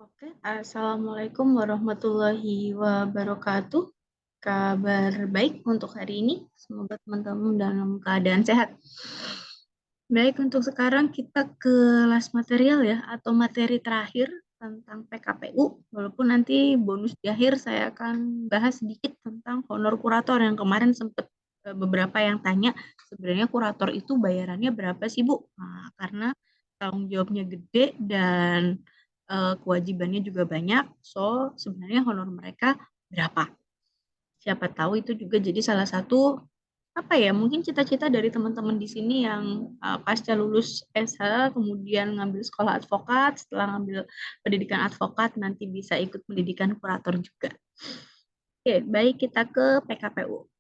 Oke, Assalamualaikum warahmatullahi wabarakatuh. Kabar baik untuk hari ini. Semoga teman-teman dalam keadaan sehat. Baik, untuk sekarang kita ke kelas material ya, atau materi terakhir tentang PKPU. Walaupun nanti bonus di akhir saya akan bahas sedikit tentang honor kurator yang kemarin sempat beberapa yang tanya, sebenarnya kurator itu bayarannya berapa sih Bu? Nah, karena tanggung jawabnya gede dan kewajibannya juga banyak, so sebenarnya honor mereka berapa? Siapa tahu itu juga jadi salah satu apa ya, mungkin cita-cita dari teman-teman di sini yang pasca lulus SH kemudian ngambil sekolah advokat, setelah ngambil pendidikan advokat nanti bisa ikut pendidikan kurator juga. Oke, baik, kita ke PKPU.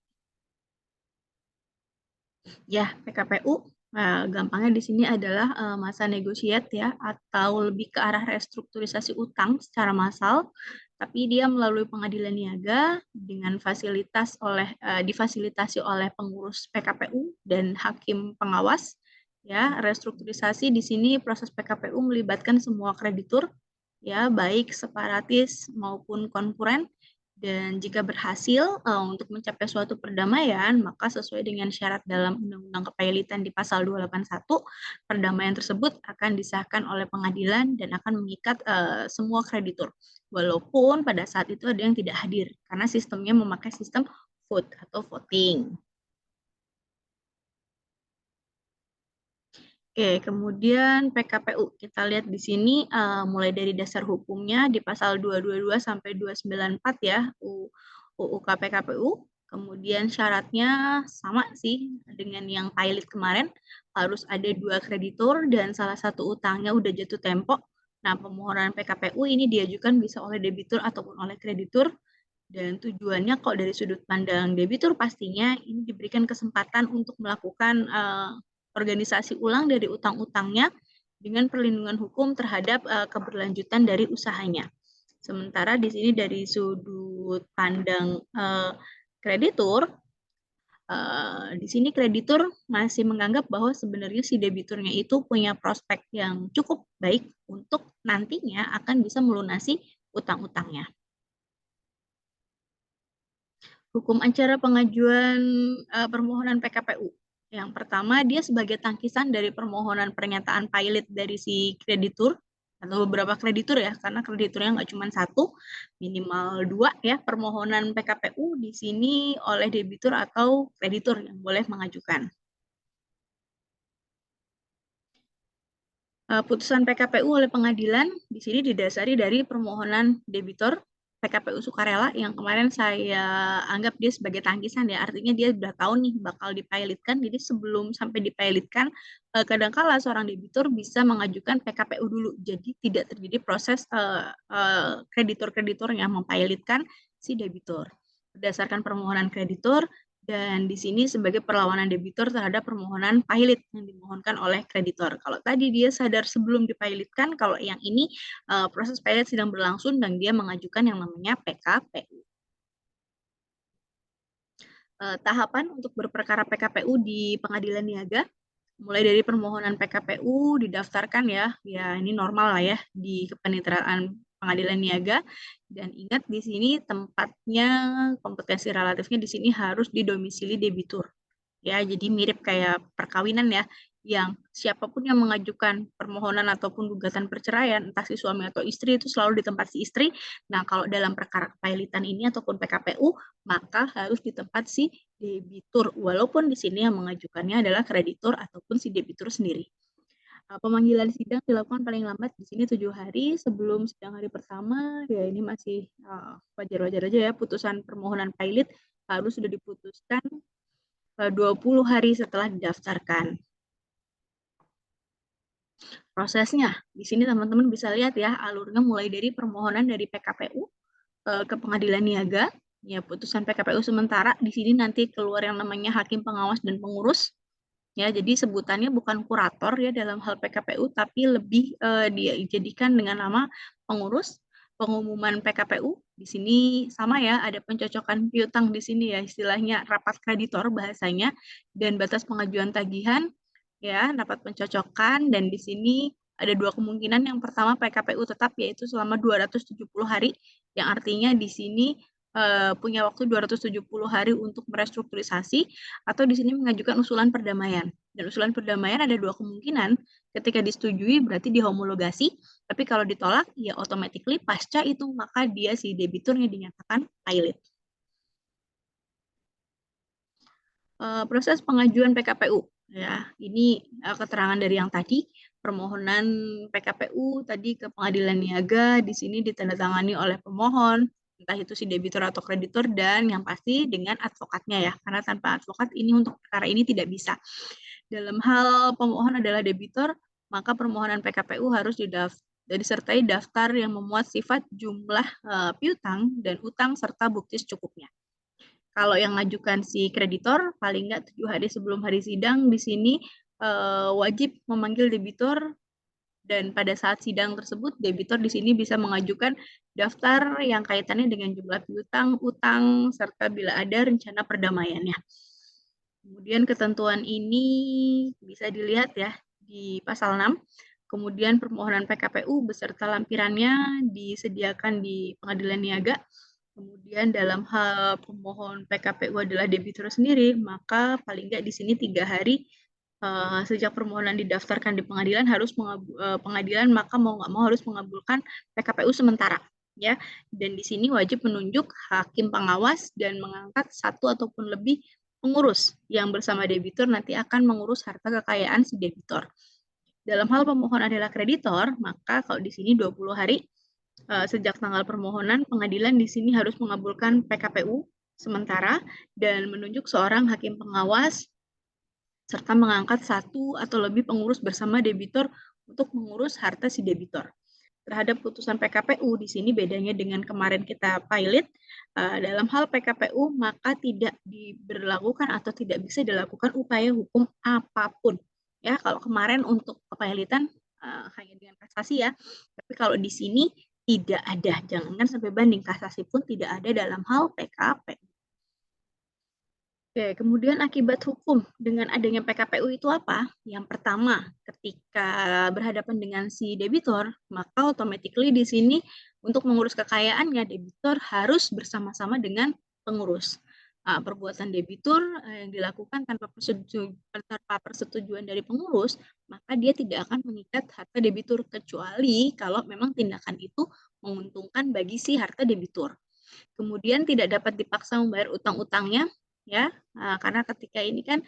Ya, PKPU gampangnya di sini adalah masa negosiat ya, atau lebih ke arah restrukturisasi utang secara massal, tapi dia melalui pengadilan niaga dengan difasilitasi oleh pengurus PKPU dan hakim pengawas. Ya, restrukturisasi di sini proses PKPU melibatkan semua kreditur, ya, baik separatis maupun konkuren. Dan jika berhasil untuk mencapai suatu perdamaian, maka sesuai dengan syarat dalam Undang-Undang Kepailitan di pasal 281, perdamaian tersebut akan disahkan oleh pengadilan dan akan mengikat semua kreditur. Walaupun pada saat itu ada yang tidak hadir, karena sistemnya memakai sistem vote atau voting. Oke, kemudian PKPU. Kita lihat di sini mulai dari dasar hukumnya di pasal 222 sampai 294 ya, UUK PKPU. Kemudian syaratnya sama sih dengan yang pilot kemarin, harus ada dua kreditur dan salah satu utangnya udah jatuh tempo. Nah, permohonan PKPU ini diajukan bisa oleh debitur ataupun oleh kreditur. Dan tujuannya kok dari sudut pandang debitur pastinya ini diberikan kesempatan untuk melakukan organisasi ulang dari utang-utangnya dengan perlindungan hukum terhadap keberlanjutan dari usahanya. Sementara di sini dari sudut pandang kreditur, di sini kreditur masih menganggap bahwa sebenarnya si debiturnya itu punya prospek yang cukup baik untuk nantinya akan bisa melunasi utang-utangnya. Hukum acara pengajuan permohonan PKPU. Yang pertama, dia sebagai tangkisan dari permohonan pernyataan pilot dari si kreditur atau beberapa kreditur ya, karena krediturnya nggak cuma satu, minimal dua ya, permohonan PKPU di sini oleh debitur atau kreditur yang boleh mengajukan. Putusan PKPU oleh pengadilan di sini didasari dari permohonan debitur PKPU sukarela yang kemarin saya anggap dia sebagai tangkisan ya, artinya dia sudah tahu nih bakal dipilotkan, jadi sebelum sampai dipilotkan kadangkala seorang debitur bisa mengajukan PKPU dulu, jadi tidak terjadi proses kreditur-kreditur yang mempilotkan si debitur. Berdasarkan permohonan kreditur, dan di sini sebagai perlawanan debitur terhadap permohonan pilot yang dimohonkan oleh kreditor. Kalau tadi dia sadar sebelum dipilotkan, kalau yang ini proses pilot sedang berlangsung dan dia mengajukan yang namanya PKPU. Tahapan untuk berperkara PKPU di pengadilan niaga, mulai dari permohonan PKPU didaftarkan ya, ya ini normal lah ya di kepaniteraan pengadilan niaga. Dan ingat di sini tempatnya kompetensi relatifnya di sini harus di domisili debitur. Ya, jadi mirip kayak perkawinan ya, yang siapapun yang mengajukan permohonan ataupun gugatan perceraian, entah si suami atau istri itu selalu di tempat si istri. Nah, kalau dalam perkara kepailitan ini ataupun PKPU, maka harus di tempat si debitur, walaupun di sini yang mengajukannya adalah kreditur ataupun si debitur sendiri. Pemanggilan sidang dilakukan paling lambat di sini 7 hari sebelum sidang hari pertama. Ya ini masih wajar-wajar aja ya, putusan permohonan pilot harus sudah diputuskan 20 hari setelah didaftarkan. Prosesnya, di sini teman-teman bisa lihat ya, alurnya mulai dari permohonan dari PKPU ke pengadilan niaga, ya putusan PKPU sementara, di sini nanti keluar yang namanya hakim pengawas dan pengurus, ya jadi sebutannya bukan kurator ya dalam hal PKPU, tapi lebih dia dijadikan dengan nama pengurus. Pengumuman PKPU di sini sama ya, ada pencocokan piutang di sini ya, istilahnya rapat kreditor bahasanya, dan batas pengajuan tagihan ya, rapat pencocokan, dan di sini ada dua kemungkinan. Yang pertama PKPU tetap, yaitu selama 270 hari, yang artinya di sini punya waktu 270 hari untuk merestrukturisasi, atau di sini mengajukan usulan perdamaian. Dan usulan perdamaian ada dua kemungkinan. Ketika disetujui berarti dihomologasi, tapi kalau ditolak ya automatically pasca itu maka dia si debiturnya dinyatakan pilot. Proses pengajuan PKPU ya, ini keterangan dari yang tadi, permohonan PKPU tadi ke pengadilan niaga, di sini ditandatangani oleh pemohon, entah itu si debitur atau kreditur, dan yang pasti dengan advokatnya ya, karena tanpa advokat ini untuk perkara ini tidak bisa. Dalam hal pemohon adalah debitur, maka permohonan PKPU harus disertai daftar yang memuat sifat jumlah piutang dan utang serta bukti secukupnya. Kalau yang ngajukan si kreditor, paling nggak 7 hari sebelum hari sidang, di sini wajib memanggil debitur, dan pada saat sidang tersebut, debitur di sini bisa mengajukan daftar yang kaitannya dengan jumlah piutang, utang, serta bila ada rencana perdamaiannya. Kemudian ketentuan ini bisa dilihat ya di pasal 6. Kemudian permohonan PKPU beserta lampirannya disediakan di pengadilan niaga. Kemudian dalam hal pemohon PKPU adalah debitur sendiri, maka paling nggak di sini 3 hari sejak permohonan didaftarkan di pengadilan pengadilan maka mau nggak mau harus mengabulkan PKPU sementara ya. Dan di sini wajib menunjuk hakim pengawas dan mengangkat satu ataupun lebih pengurus yang bersama debitur nanti akan mengurus harta kekayaan si debitur. Dalam hal pemohon adalah kreditor, maka kalau di sini 20 hari sejak tanggal permohonan, pengadilan di sini harus mengabulkan PKPU sementara dan menunjuk seorang hakim pengawas serta mengangkat satu atau lebih pengurus bersama debitur untuk mengurus harta si debitur. Terhadap putusan PKPU, di sini bedanya dengan kemarin kita pilot, dalam hal PKPU maka tidak diberlakukan atau tidak bisa dilakukan upaya hukum apapun. Ya, kalau kemarin untuk kepilotan hanya dengan kasasi ya, tapi kalau di sini tidak ada, jangankan sampai banding, kasasi pun tidak ada dalam hal PKPU. Oke, kemudian akibat hukum dengan adanya PKPU itu apa? Yang pertama, ketika berhadapan dengan si debitur, maka automatically di sini untuk mengurus kekayaannya, debitur harus bersama-sama dengan pengurus. Perbuatan debitur yang dilakukan tanpa persetujuan dari pengurus, maka dia tidak akan mengikat harta debitur, kecuali kalau memang tindakan itu menguntungkan bagi si harta debitur. Kemudian tidak dapat dipaksa membayar utang-utangnya, ya, karena ketika ini kan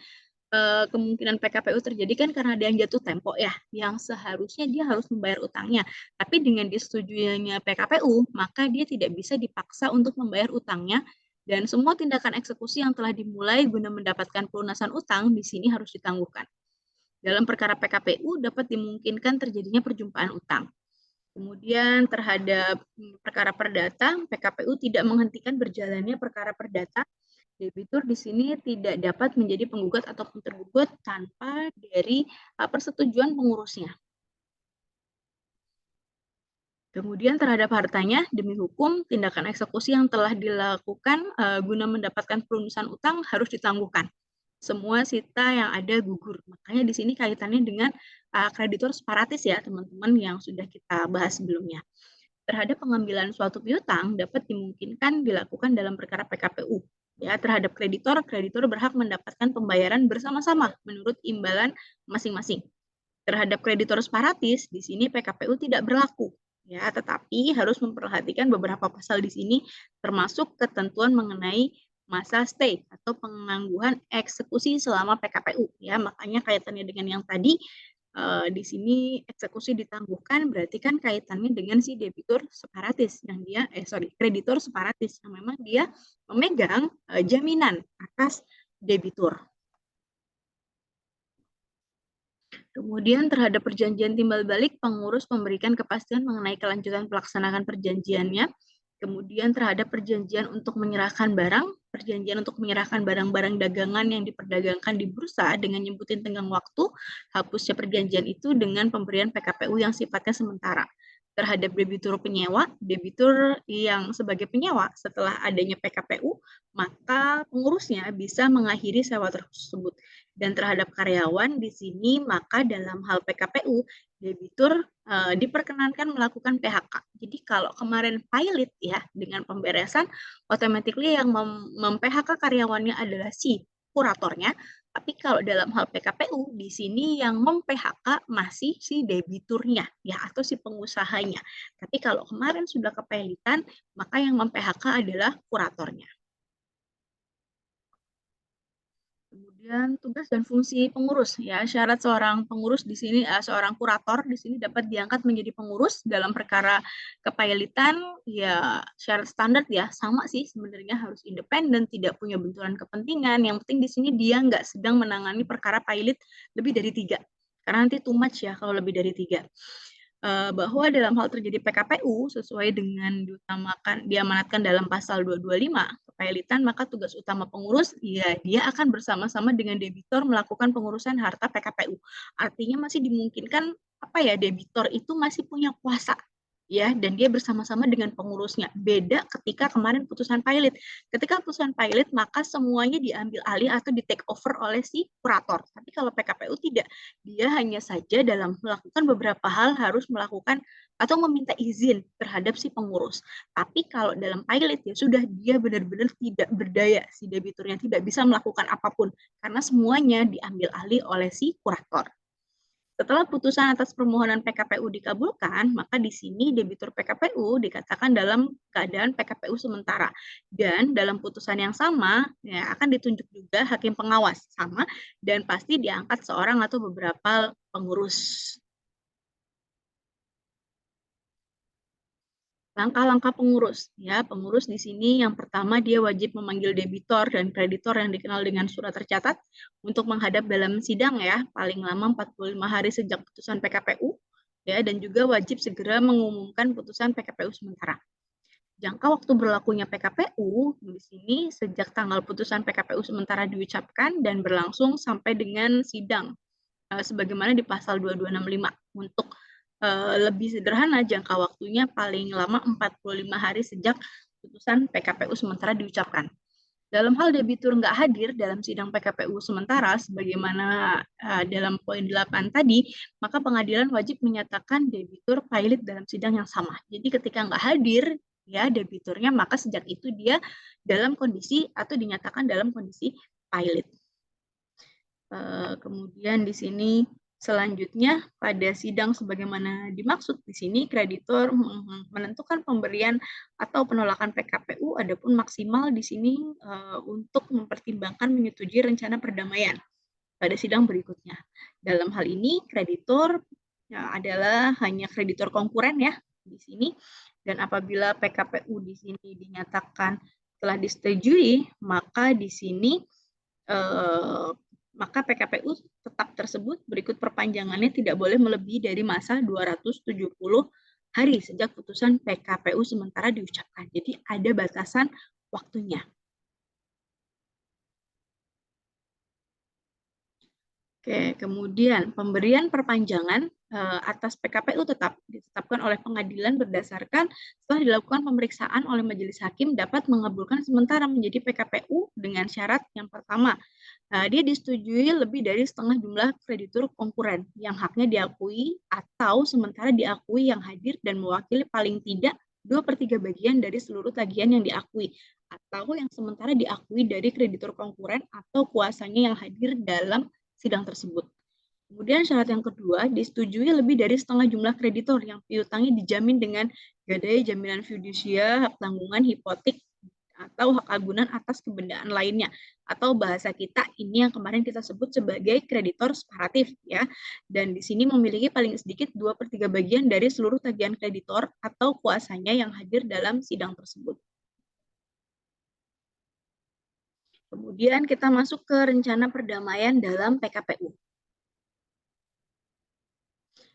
kemungkinan PKPU terjadi kan karena ada yang jatuh tempo ya, yang seharusnya dia harus membayar utangnya, tapi dengan disetujuinya PKPU maka dia tidak bisa dipaksa untuk membayar utangnya, dan semua tindakan eksekusi yang telah dimulai guna mendapatkan pelunasan utang di sini harus ditangguhkan. Dalam perkara PKPU dapat dimungkinkan terjadinya perjumpaan utang. Kemudian terhadap perkara perdata, PKPU tidak menghentikan berjalannya perkara perdata. Debitur di sini tidak dapat menjadi penggugat ataupun tergugat tanpa dari persetujuan pengurusnya. Kemudian terhadap hartanya, demi hukum, tindakan eksekusi yang telah dilakukan guna mendapatkan pelunasan utang harus ditangguhkan. Semua sita yang ada gugur. Makanya di sini kaitannya dengan kreditur separatis ya, teman-teman, yang sudah kita bahas sebelumnya. Terhadap pengambilan suatu piutang dapat dimungkinkan dilakukan dalam perkara PKPU. Ya, terhadap kreditor, kreditur berhak mendapatkan pembayaran bersama-sama menurut imbalan masing-masing. Terhadap kreditor separatis, di sini PKPU tidak berlaku. Ya, tetapi harus memperhatikan beberapa pasal di sini, termasuk ketentuan mengenai masa stay atau penangguhan eksekusi selama PKPU. Ya, makanya kaitannya dengan yang tadi, di sini eksekusi ditangguhkan berarti kan kaitannya dengan si debitur separatis yang dia kreditor separatis yang memang dia memegang jaminan atas debitur. Kemudian terhadap perjanjian timbal balik, pengurus memberikan kepastian mengenai kelanjutan pelaksanaan perjanjiannya. Kemudian terhadap perjanjian untuk menyerahkan barang, perjanjian untuk menyerahkan barang-barang dagangan yang diperdagangkan di bursa dengan nyebutin tenggang waktu, hapusnya perjanjian itu dengan pemberian PKPU yang sifatnya sementara. Terhadap debitur penyewa, debitur yang sebagai penyewa setelah adanya PKPU, maka pengurusnya bisa mengakhiri sewa tersebut. Dan terhadap karyawan di sini, maka dalam hal PKPU, debitur diperkenankan melakukan PHK. Jadi kalau kemarin pilot ya dengan pemberesan, automatically yang mem-PHK karyawannya adalah si kuratornya, tapi kalau dalam hal PKPU di sini yang mem-PHK masih si debiturnya ya atau si pengusahanya. Tapi kalau kemarin sudah kepailitan, maka yang mem-PHK adalah kuratornya. Kemudian tugas dan fungsi pengurus ya, syarat seorang pengurus di sini seorang kurator di sini dapat diangkat menjadi pengurus dalam perkara kepailitan ya syarat standar ya sama sih sebenarnya harus independen, tidak punya benturan kepentingan. Yang penting di sini dia nggak sedang menangani perkara pailit lebih dari 3. Karena nanti too much ya kalau lebih dari 3. Bahwa dalam hal terjadi PKPU sesuai dengan diamanatkan dalam pasal 225 kepailitan, maka tugas utama pengurus ya dia akan bersama-sama dengan debitur melakukan pengurusan harta PKPU. Artinya masih dimungkinkan debitur itu masih punya kuasa ya dan dia bersama-sama dengan pengurusnya. Beda ketika kemarin putusan pailit. Ketika putusan pailit maka semuanya diambil alih atau di take over oleh si kurator. Tapi kalau PKPU tidak, dia hanya saja dalam melakukan beberapa hal harus melakukan atau meminta izin terhadap si pengurus. Tapi kalau dalam pilot ya sudah dia benar-benar tidak berdaya, si debiturnya tidak bisa melakukan apapun karena semuanya diambil alih oleh si kurator. Setelah putusan atas permohonan PKPU dikabulkan, maka di sini debitur PKPU dikatakan dalam keadaan PKPU sementara. Dan dalam putusan yang sama, ya, akan ditunjuk juga hakim pengawas sama dan pasti diangkat seorang atau beberapa pengurus. Langkah-langkah pengurus, ya pengurus di sini yang pertama dia wajib memanggil debitor dan kreditor yang dikenal dengan surat tercatat untuk menghadap dalam sidang ya, paling lama 45 hari sejak putusan PKPU, ya dan juga wajib segera mengumumkan putusan PKPU sementara. Jangka waktu berlakunya PKPU di sini sejak tanggal putusan PKPU sementara diucapkan dan berlangsung sampai dengan sidang, sebagaimana di pasal 2265 untuk lebih sederhana jangka waktunya paling lama 45 hari sejak putusan PKPU sementara diucapkan. Dalam hal debitur nggak hadir dalam sidang PKPU sementara sebagaimana dalam poin 8 tadi, maka pengadilan wajib menyatakan debitur pailit dalam sidang yang sama. Jadi ketika nggak hadir ya debiturnya, maka sejak itu dia dalam kondisi atau dinyatakan dalam kondisi pailit. Kemudian di sini selanjutnya pada sidang sebagaimana dimaksud di sini kreditor menentukan pemberian atau penolakan PKPU, adapun maksimal di sini untuk mempertimbangkan menyetujui rencana perdamaian pada sidang berikutnya. Dalam hal ini kreditor adalah hanya kreditor konkuren ya di sini, dan apabila PKPU di sini dinyatakan telah disetujui, maka di sini maka PKPU tetap tersebut berikut perpanjangannya tidak boleh melebihi dari masa 270 hari sejak putusan PKPU sementara diucapkan. Jadi ada batasan waktunya. Oke, kemudian pemberian perpanjangan atas PKPU tetap ditetapkan oleh pengadilan berdasarkan setelah dilakukan pemeriksaan oleh majelis hakim dapat mengabulkan sementara menjadi PKPU dengan syarat yang pertama, dia disetujui lebih dari setengah jumlah kreditur konkuren yang haknya diakui atau sementara diakui yang hadir dan mewakili paling tidak 2/3 bagian dari seluruh tagihan yang diakui atau yang sementara diakui dari kreditur konkuren atau kuasanya yang hadir dalam sidang tersebut. Kemudian syarat yang kedua, disetujui lebih dari setengah jumlah kreditor yang piutangnya dijamin dengan gadai jaminan fidusia, hak tanggungan, hipotek, atau hak agunan atas kebendaan lainnya. Atau bahasa kita ini yang kemarin kita sebut sebagai kreditor separatif ya. Dan di sini memiliki paling sedikit 2/3 bagian dari seluruh tagihan kreditor atau kuasanya yang hadir dalam sidang tersebut. Kemudian kita masuk ke rencana perdamaian dalam PKPU.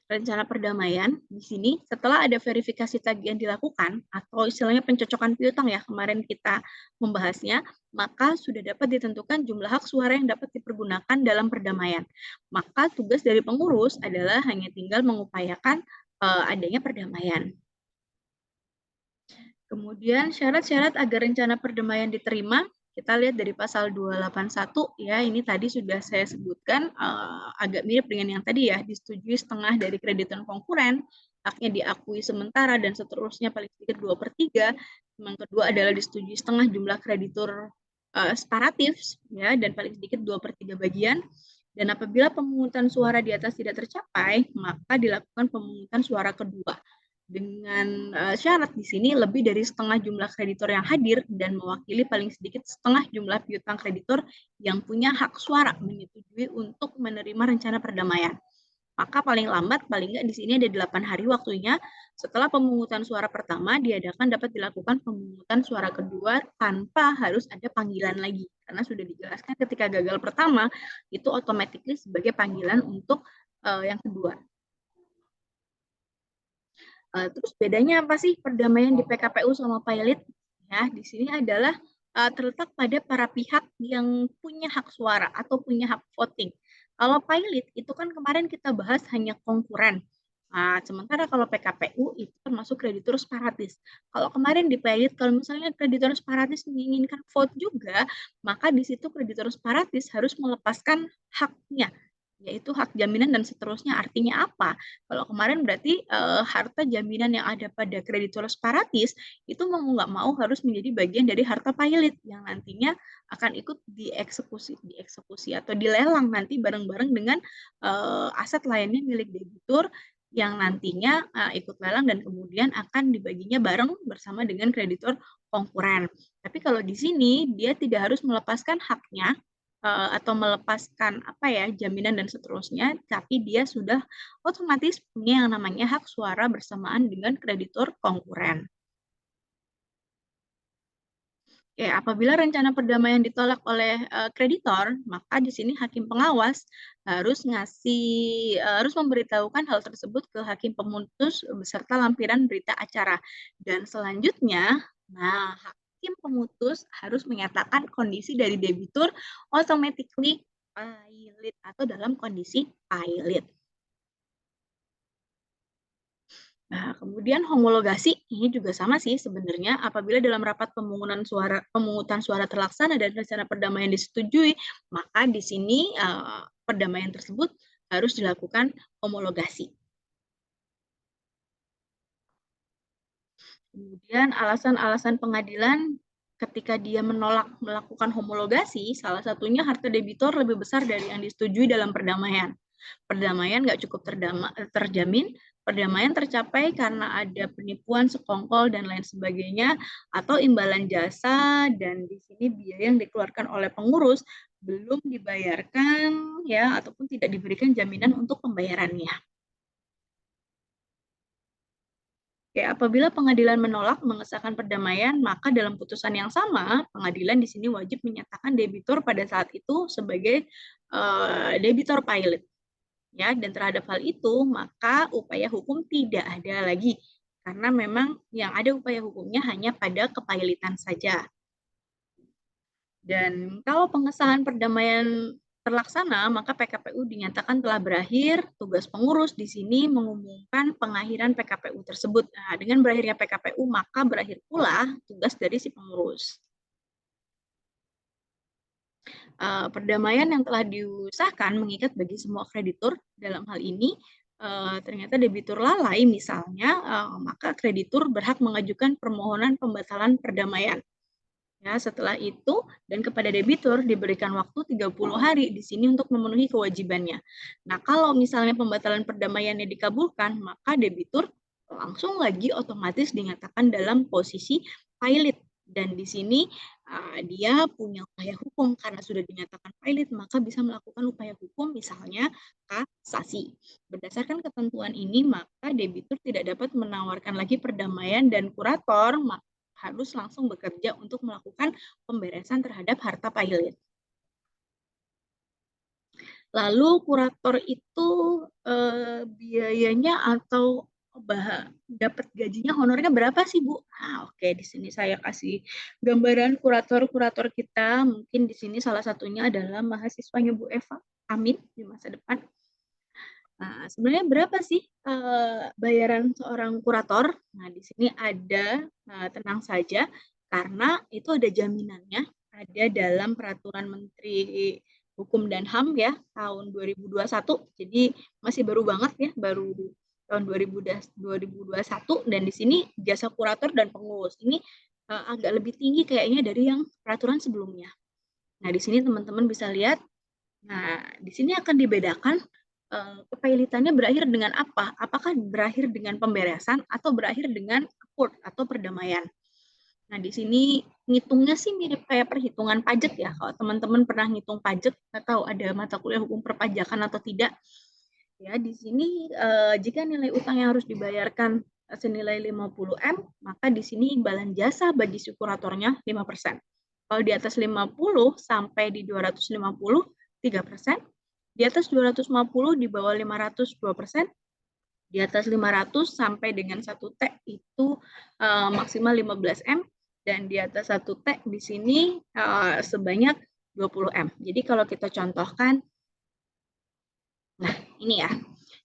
Rencana perdamaian di sini setelah ada verifikasi tagihan dilakukan atau istilahnya pencocokan piutang ya kemarin kita membahasnya, maka sudah dapat ditentukan jumlah hak suara yang dapat dipergunakan dalam perdamaian. Maka tugas dari pengurus adalah hanya tinggal mengupayakan adanya perdamaian. Kemudian syarat-syarat agar rencana perdamaian diterima, kita lihat dari pasal 281 ya, ini tadi sudah saya sebutkan agak mirip dengan yang tadi ya, disetujui setengah dari kreditur konkuren, haknya diakui sementara dan seterusnya paling sedikit 2/3. Yang kedua adalah disetujui setengah jumlah kreditur separatif ya, dan paling sedikit 2/3 bagian. Dan apabila pemungutan suara di atas tidak tercapai, maka dilakukan pemungutan suara kedua dengan syarat di sini lebih dari setengah jumlah kreditor yang hadir dan mewakili paling sedikit setengah jumlah piutang kreditor yang punya hak suara menyetujui untuk menerima rencana perdamaian. Maka paling lambat, paling nggak di sini ada 8 hari waktunya. Setelah pemungutan suara pertama, diadakan dapat dilakukan pemungutan suara kedua tanpa harus ada panggilan lagi. Karena sudah dijelaskan ketika gagal pertama, itu otomatis sebagai panggilan untuk yang kedua. Terus bedanya apa sih perdamaian di PKPU sama pilot? Ya, di sini adalah terletak pada para pihak yang punya hak suara atau punya hak voting. Kalau pilot itu kan kemarin kita bahas hanya konkuren. Nah, sementara kalau PKPU itu termasuk kreditur separatis. Kalau kemarin di pilot, kalau misalnya kreditur separatis menginginkan vote juga, maka di situ kreditur separatis harus melepaskan haknya, yaitu hak jaminan dan seterusnya. Artinya apa? Kalau kemarin berarti harta jaminan yang ada pada kreditur separatis itu mau nggak mau harus menjadi bagian dari harta pilot yang nantinya akan ikut dieksekusi atau dilelang nanti bareng-bareng dengan aset lainnya milik debitur yang nantinya ikut lelang dan kemudian akan dibaginya bareng bersama dengan kreditur konkuren. Tapi kalau di sini dia tidak harus melepaskan haknya atau melepaskan apa ya jaminan dan seterusnya, tapi dia sudah otomatis punya yang namanya hak suara bersamaan dengan kreditur konkuren. Oke, apabila rencana perdamaian ditolak oleh kreditor, maka di sini hakim pengawas harus memberitahukan hal tersebut ke hakim pemutus beserta lampiran berita acara. Dan selanjutnya, nah hakim pemutus harus menyatakan kondisi dari debitur automatically pilot atau dalam kondisi pilot. Nah, kemudian homologasi ini juga sama sih sebenarnya apabila dalam rapat pemungutan suara terlaksana dan rencana perdamaian disetujui, maka di sini perdamaian tersebut harus dilakukan homologasi. Kemudian alasan-alasan pengadilan ketika dia menolak melakukan homologasi, salah satunya harta debitor lebih besar dari yang disetujui dalam perdamaian. Perdamaian nggak cukup terjamin, perdamaian tercapai karena ada penipuan, sekongkol, dan lain sebagainya, atau imbalan jasa, dan di sini biaya yang dikeluarkan oleh pengurus belum dibayarkan, ya, ataupun tidak diberikan jaminan untuk pembayarannya. Oke, apabila pengadilan menolak mengesahkan perdamaian, maka dalam putusan yang sama, pengadilan di sini wajib menyatakan debitur pada saat itu sebagai debitor pilot. Ya, dan terhadap hal itu, maka upaya hukum tidak ada lagi. Karena memang yang ada upaya hukumnya hanya pada kepailitan saja. Dan kalau pengesahan perdamaian terlaksana, maka PKPU dinyatakan telah berakhir. Tugas pengurus di sini mengumumkan pengakhiran PKPU tersebut. Nah, dengan berakhirnya PKPU, maka berakhir pula tugas dari si pengurus. Perdamaian yang telah diusahakan mengikat bagi semua kreditur. Dalam hal ini, ternyata debitur lalai misalnya, maka kreditur berhak mengajukan permohonan pembatalan perdamaian. Ya, setelah itu dan kepada debitur diberikan waktu 30 hari di sini untuk memenuhi kewajibannya. Nah, kalau misalnya pembatalan perdamaiannya dikabulkan, maka debitur langsung lagi otomatis dinyatakan dalam posisi pilot. Dan di sini dia punya upaya hukum karena sudah dinyatakan pilot, maka bisa melakukan upaya hukum misalnya kasasi. Berdasarkan ketentuan ini, maka debitur tidak dapat menawarkan lagi perdamaian dan kurator harus langsung bekerja untuk melakukan pemberesan terhadap harta pilot. Lalu kurator itu biayanya atau dapat gajinya honornya berapa sih, Bu? Nah, oke, di sini saya kasih gambaran kurator-kurator kita. Mungkin di sini salah satunya adalah mahasiswanya Bu Eva. Amin di masa depan. Nah, sebenarnya berapa sih bayaran seorang kurator? Nah, di sini ada, tenang saja, karena itu ada jaminannya, ada dalam Peraturan Menteri Hukum dan HAM ya tahun 2021. Jadi masih baru banget ya, baru tahun 2021, dan di sini jasa kurator dan pengurus ini agak lebih tinggi kayaknya dari yang peraturan sebelumnya. Nah, di sini teman-teman bisa lihat. Nah, di sini akan dibedakan kepailitannya berakhir dengan apa? Apakah berakhir dengan pemberesan atau berakhir dengan accord atau perdamaian? Nah, di sini ngitungnya sih mirip kayak perhitungan pajak ya. Kalau teman-teman pernah ngitung pajak atau ada mata kuliah hukum perpajakan atau tidak, ya di sini jika nilai utang yang harus dibayarkan senilai 50M, maka di sini imbalan jasa bagi si kuratornya 5%. Kalau di atas 50 sampai di 250, 3%. Di atas 250 di bawah 500, 2%. Di atas 500 sampai dengan 1T itu maksimal 15M, dan di atas 1T di sini sebanyak 20M. Jadi kalau kita contohkan, nah ini ya,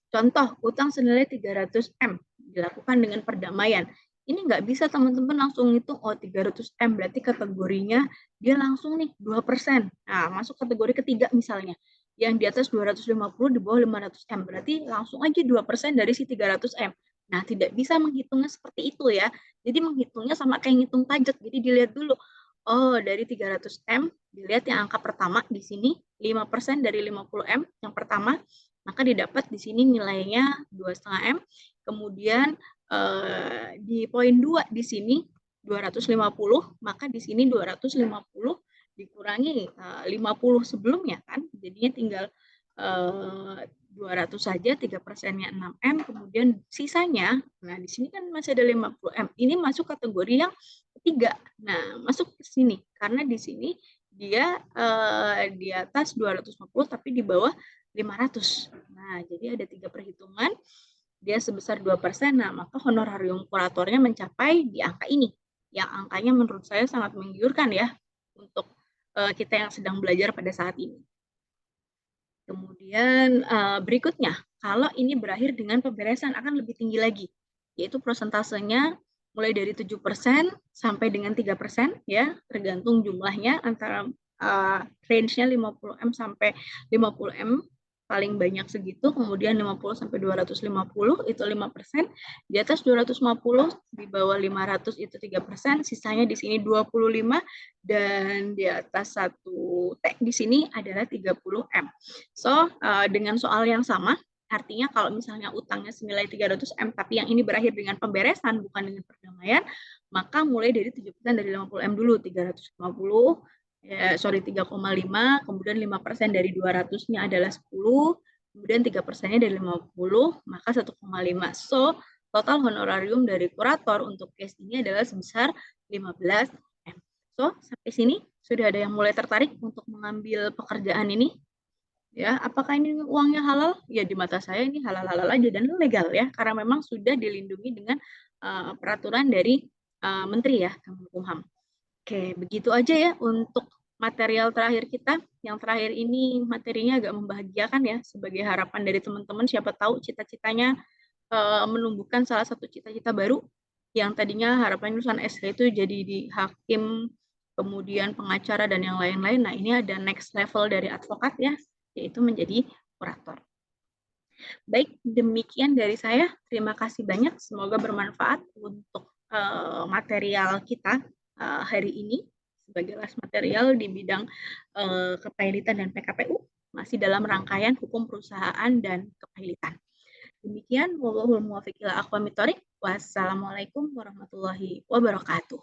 contoh utang senilai 300M dilakukan dengan perdamaian. Ini nggak bisa teman-teman langsung ngitung, oh 300M berarti kategorinya dia langsung nih 2%. Nah, masuk kategori ketiga misalnya. Yang di atas 250 di bawah 500M, berarti langsung aja 2% dari si 300M. Nah, tidak bisa menghitungnya seperti itu ya. Jadi menghitungnya sama kayak ngitung pajak. Jadi dilihat dulu, oh dari 300M, dilihat yang angka pertama di sini, 5% dari 50M yang pertama, maka didapat di sini nilainya 2,5M. Kemudian di poin 2 di sini 250, maka di sini 250 dikurangi 50 sebelumnya kan, jadinya tinggal 200 saja, 3%-nya 6M, kemudian sisanya, nah di sini kan masih ada 50M, ini masuk kategori yang ketiga. Nah, masuk ke sini, karena di sini dia di atas 250 tapi di bawah 500. Nah, jadi ada 3 perhitungan, dia sebesar 2%, nah maka honorarium kuratornya mencapai di angka ini, yang angkanya menurut saya sangat menggiurkan ya, untuk kita yang sedang belajar pada saat ini. Kemudian berikutnya, kalau ini berakhir dengan pemberesan akan lebih tinggi lagi, yaitu prosentasenya mulai dari 7% sampai dengan 3% ya, tergantung jumlahnya, antara range-nya 50M sampai 50M, paling banyak segitu, kemudian 50 sampai 250 itu 5%, di atas 250 di bawah 500 itu 3%, sisanya di sini 25, dan di atas 1T di sini adalah 30M. So, dengan soal yang sama, artinya kalau misalnya utangnya senilai 300M, tapi yang ini berakhir dengan pemberesan, bukan dengan perdamaian, maka mulai dari 7% dari 50M dulu, 350, 3,5, kemudian 5% dari 200-nya adalah 10, kemudian 3%-nya dari 50, maka 1,5. So, total honorarium dari kurator untuk case ini adalah sebesar 15M. So, sampai sini sudah ada yang mulai tertarik untuk mengambil pekerjaan ini? Ya, apakah ini uangnya halal? Ya, di mata saya ini halal-halal aja dan legal ya, karena memang sudah dilindungi dengan peraturan dari Menteri ya, Kemenkumham. Oke, begitu aja ya untuk material terakhir kita. Yang terakhir ini materinya agak membahagiakan ya, sebagai harapan dari teman-teman, siapa tahu cita-citanya menumbuhkan salah satu cita-cita baru, yang tadinya harapan lulusan SH itu jadi di hakim, kemudian pengacara dan yang lain-lain. Nah, ini ada next level dari advokat ya, yaitu menjadi kurator. Baik, demikian dari saya. Terima kasih banyak. Semoga bermanfaat untuk material kita hari ini sebagai les material di bidang kepailitan dan PKPU, masih dalam rangkaian hukum perusahaan dan kepailitan. Demikian, wallahul muwaffiq ila aqwamit thoriq. Wassalamualaikum warahmatullahi wabarakatuh.